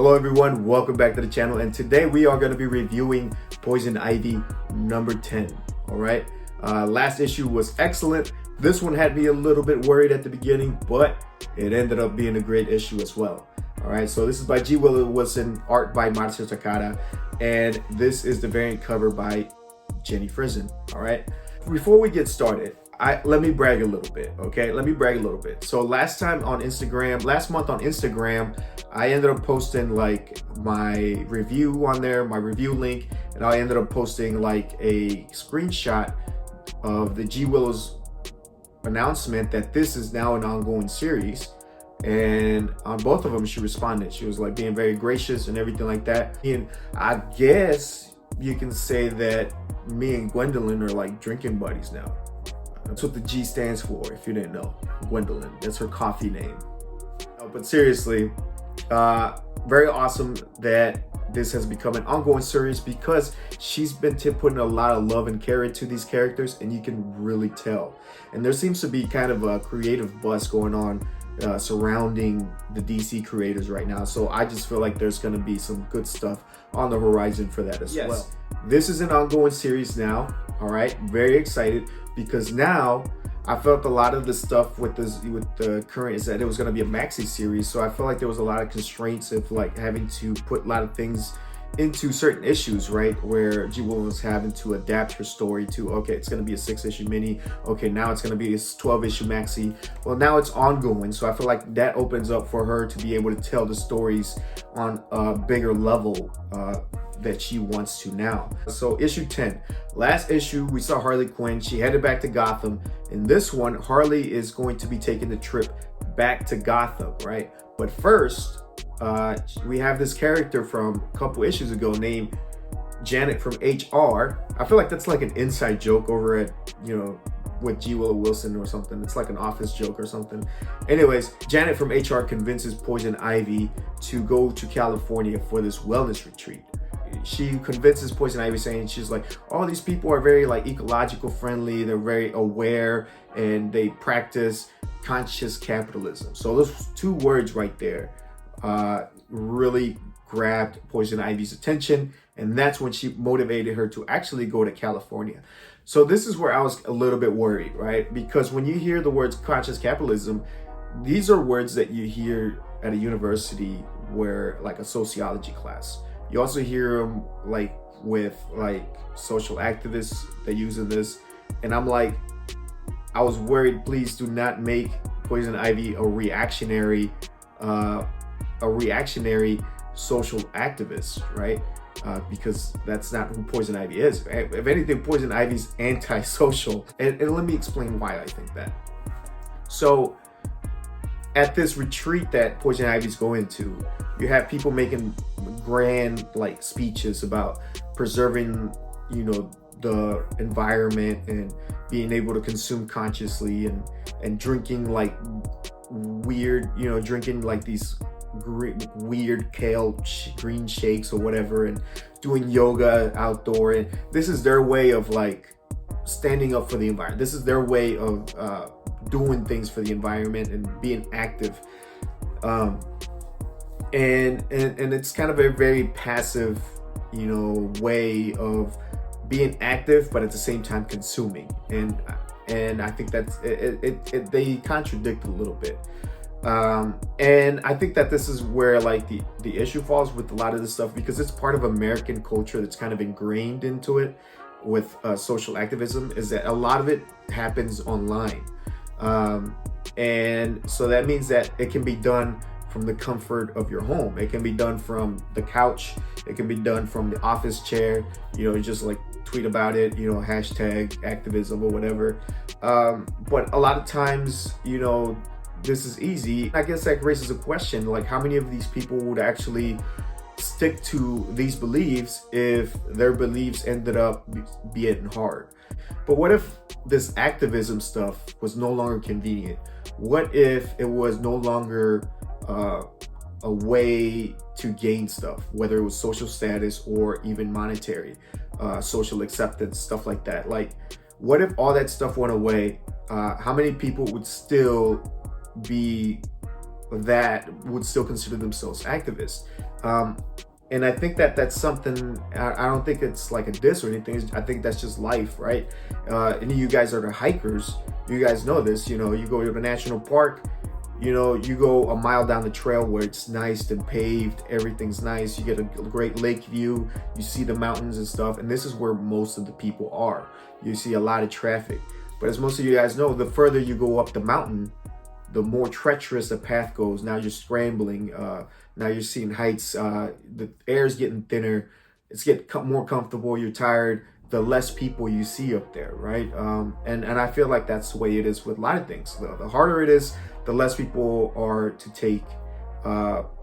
Hello everyone, welcome back to the channel, and today we are going to be reviewing Poison Ivy number 10. Alright, last issue was excellent. This one had me a little bit worried at the beginning, but it ended up being a great issue as well. Alright, so this is by G. Willow Wilson, art by Masato Takada, and this is the variant cover by Jenny Frison. Alright, before we get started, let me brag a little bit, okay? Let me brag a little bit. So last month on Instagram, I ended up posting like my review on there, my review link, and I ended up posting like a screenshot of the G. Willow's announcement that this is now an ongoing series. And on both of them, she responded. She was like being very gracious and everything like that. And I guess you can say that me and Gwendolyn are like drinking buddies now. That's what the G stands for, if you didn't know. Gwendolyn, that's her coffee name. No, but seriously, very awesome that this has become an ongoing series because she's been putting a lot of love and care into these characters, and you can really tell. And there seems to be kind of a creative buzz going on surrounding the DC creators right now. So I just feel like there's going to be some good stuff on the horizon for that as well. This is an ongoing series now. All right, very excited because now I felt a lot of the stuff with the current is that it was going to be a maxi series. So I felt like there was a lot of constraints of like having to put a lot of things into certain issues, right? Where G. Willow was having to adapt her story to, okay, it's going to be a 6-issue mini. Okay, now it's going to be a 12-issue maxi. Well, now it's ongoing. So I feel like that opens up for her to be able to tell the stories on a bigger level that she wants to now. So issue 10, last issue, we saw Harley Quinn. She headed back to Gotham. In this one, Harley is going to be taking the trip back to Gotham, right? But first, we have this character from a couple issues ago named Janet from HR. I feel like that's like an inside joke over at, with G. Willow Wilson or something. It's like an office joke or something. Anyways, Janet from HR convinces Poison Ivy to go to California for this wellness retreat. She convinces Poison Ivy, saying she's like, all these people are very like ecological friendly, they're very aware, and they practice conscious capitalism. So those two words right there really grabbed Poison Ivy's attention, and that's when she motivated her to actually go to California. So this is where I was a little bit worried, right? Because when you hear the words conscious capitalism, these are words that you hear at a university where like a sociology class. You also hear them like with like social activists that using this, and I'm like, I was worried. Please do not make Poison Ivy a reactionary social activist, right? Because that's not who Poison Ivy is. If anything, Poison Ivy's anti-social, and let me explain why I think that. So at this retreat that Poison Ivy's going to, you have people making grand like speeches about preserving, the environment and being able to consume consciously and drinking like weird, drinking like these weird kale green shakes or whatever, and doing yoga outdoor. And this is their way of like standing up for the environment. This is their way of doing things for the environment and being active. And it's kind of a very passive, way of being active, but at the same time consuming. And I think that's they contradict a little bit. And I think that this is where like the issue falls with a lot of this stuff, because it's part of American culture that's kind of ingrained into it with social activism, is that a lot of it happens online. And so that means that it can be done from the comfort of your home. It can be done from the couch. It can be done from the office chair, just like tweet about it, hashtag activism or whatever. But a lot of times, this is easy. I guess that raises a question, like how many of these people would actually stick to these beliefs if their beliefs ended up being hard? But what if this activism stuff was no longer convenient? What if it was no longer a way to gain stuff, whether it was social status or even monetary, social acceptance, stuff like that? Like, what if all that stuff went away? How many people would still be that would still consider themselves activists. And I think that that's something, I don't think it's like a diss or anything. I think that's just life, right? And you guys are the hikers. You guys know this, you go to the national park, you go a mile down the trail where it's nice and paved, everything's nice. You get a great lake view, you see the mountains and stuff. And this is where most of the people are. You see a lot of traffic. But as most of you guys know, the further you go up the mountain, the more treacherous the path goes. Now you're scrambling. Now you're seeing heights. The air's getting thinner. It's getting more comfortable. You're tired. The less people you see up there, right? And I feel like that's the way it is with a lot of things. The harder it is, the less people are to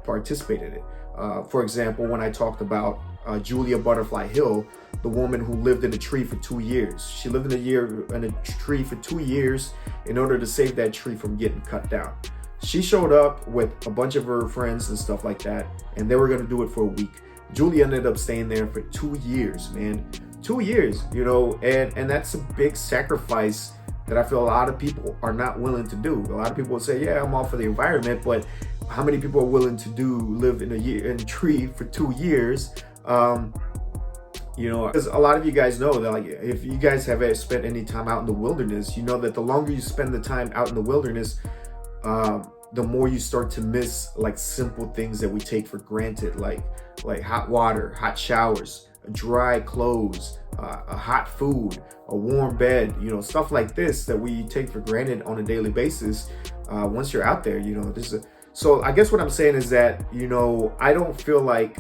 participate in it. For example, when I talked about Julia Butterfly Hill, the woman who lived in a tree for 2 years. She lived in a tree for 2 years in order to save that tree from getting cut down. She showed up with a bunch of her friends and stuff like that, and they were gonna do it for a week. Julia ended up staying there for 2 years, man. 2 years, and that's a big sacrifice that I feel a lot of people are not willing to do. A lot of people will say, yeah, I'm all for the environment, but how many people are willing to live in a tree for 2 years? Because a lot of you guys know that, like, if you guys have spent any time out in the wilderness, you know that the longer you spend the time out in the wilderness, the more you start to miss like simple things that we take for granted, like hot water, hot showers, dry clothes, a hot food, a warm bed, stuff like this that we take for granted on a daily basis. Once you're out there, so I guess what I'm saying is that, I don't feel like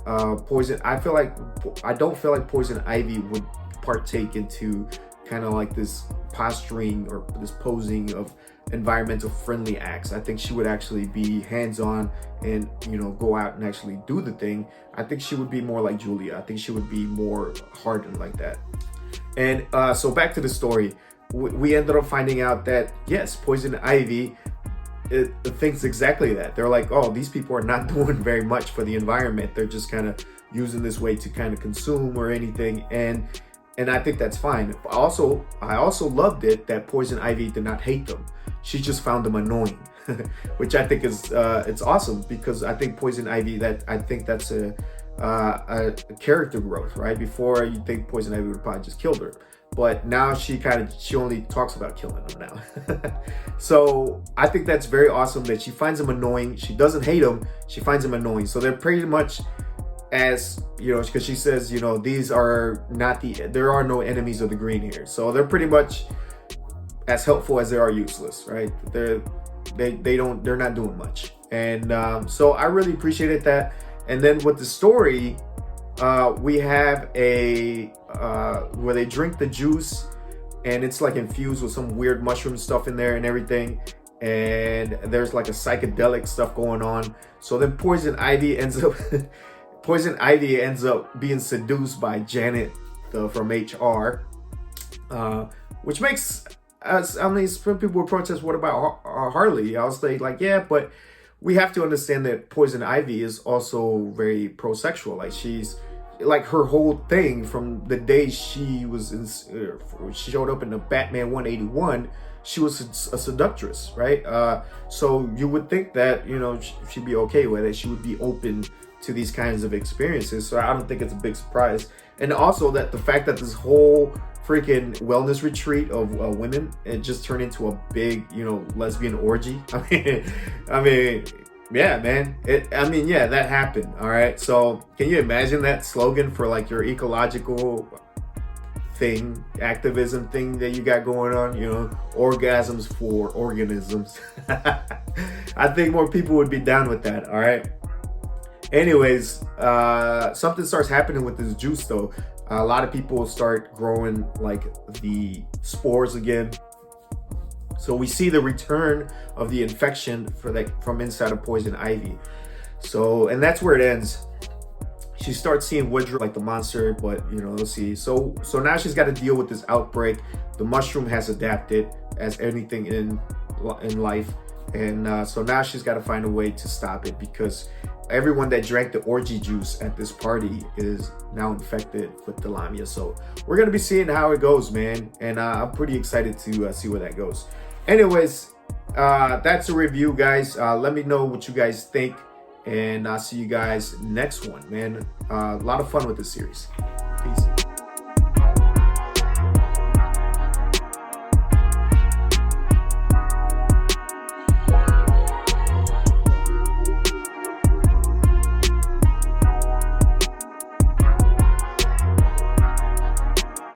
I don't feel like Poison Ivy would partake into kind of like this posturing or this posing of environmental friendly acts. I think she would actually be hands-on and go out and actually do the thing. I think she would be more like Julia. I think she would be more hardened like that. And so back to the story, we ended up finding out that yes, Poison Ivy it thinks exactly that. They're like, oh, these people are not doing very much for the environment. They're just kind of using this way to kind of consume or anything. And I think that's fine. I also loved it that Poison Ivy did not hate them. She just found them annoying, which I think is it's awesome, because I think Poison Ivy, I think that's a character growth, right? Before, you think Poison Ivy would probably just killed her, but now she only talks about killing them now. So I think that's very awesome that she finds them annoying. She doesn't hate them. She finds them annoying. So they're pretty much, as because she says, these are not there are no enemies of the green here. So they're pretty much as helpful as they are useless, right? They're not doing much. And so I really appreciated that. And then with the story, we have where they drink the juice, and it's like infused with some weird mushroom stuff in there and everything. And there's like a psychedelic stuff going on. So then Poison Ivy ends up being seduced by Janet from HR, which makes us, some people would protest, what about Harley? I was like, yeah, but we have to understand that Poison Ivy is also very pro-sexual. Like, she's like, her whole thing from the day she she showed up in the Batman 181, she was a seductress, right? So you would think that, she'd be okay with it. She would be open to these kinds of experiences. So I don't think it's a big surprise. And also that the fact that this whole freaking wellness retreat of women, it just turned into a big, lesbian orgy. I mean, yeah, man. Yeah, that happened. All right. So can you imagine that slogan for like your ecological thing, activism thing that you got going on, orgasms for organisms. I think more people would be down with that. All right. Anyways, something starts happening with this juice though. A lot of people start growing like the spores again. So we see the return of the infection from inside of Poison Ivy. So, and that's where it ends. She starts seeing Woodrow like the monster, but let's see. So now she's got to deal with this outbreak. The mushroom has adapted, as anything in life. And so now she's got to find a way to stop it, because everyone that drank the orgy juice at this party is now infected with the Lamia. So we're going to be seeing how it goes, man. And I'm pretty excited to see where that goes. Anyways, that's a review, guys. Let me know what you guys think, and I'll see you guys next one, man. A lot of fun with this series. Peace.